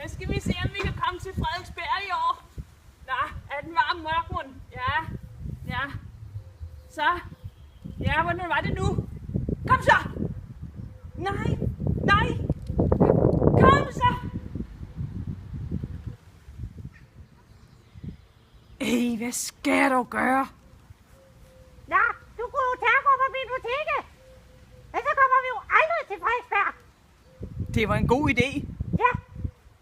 Men skal vi se, om vi kan komme til Frederiksberg i år? Nå, er den varm mørkmund? Ja. Så. Ja, hvordan var det nu? Kom så! Nej! Kom så! Hvad skal du gøre? Nå, du kunne jo tage på biblioteket. Men så kommer vi jo aldrig til Frederiksberg. Det var en god idé. Ja,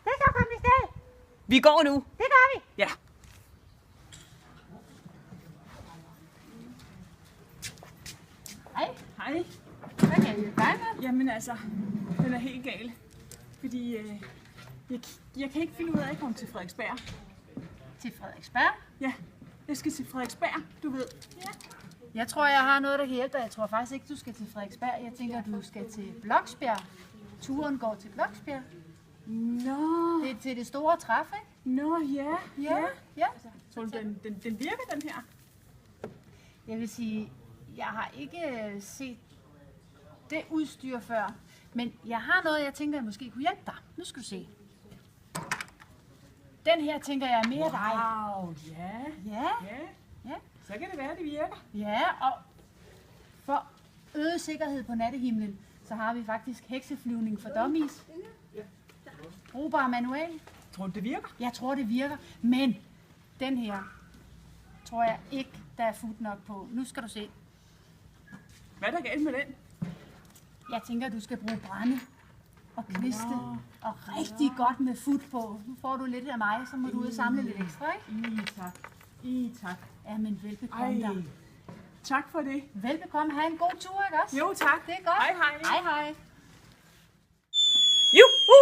det så kom i sted. Vi går nu. Det gør vi. Ja. Hej. Hvad kan I gøre med? Jamen altså, den er helt gal. Fordi jeg kan ikke finde ud af at komme til Frederiksberg. Til Frederiksberg? Ja, jeg skal til Frederiksberg, du ved. Ja. Jeg tror, jeg har noget, der kan hjælpe dig. Jeg tror faktisk ikke, du skal til Frederiksberg. Jeg tænker, du skal til Bloksbjerg. Turen går til Bloksbjerg. Nå. Det er til det store træf, ikke? Nå, ja. Så den virker, den her? Jeg vil sige, jeg har ikke set det udstyr før. Men jeg har noget, jeg tænker, jeg måske kunne hjælpe dig. Nu skal du se. Den her, tænker jeg, er mere dig. Wow, ja. Så kan det være, det virker. Ja, og for øget sikkerhed på nattehimlen, så har vi faktisk hekseflyvning for dummies. Brugbar manual. Tror du, det virker? Jeg tror, det virker, men den her tror jeg ikke, der er fut nok på. Nu skal du se. Hvad er der galt med den? Jeg tænker, du skal bruge brænde og kviste og rigtig godt med fut på. Nu får du lidt af mig, så må du ud og samle lidt ekstra, ikke? Tak. Ja, men velbekomme dig. Tak for det. Velbekomme. Ha' en god tur, ikke også? Jo, tak. Det er godt. Hej. Hej. Juhu!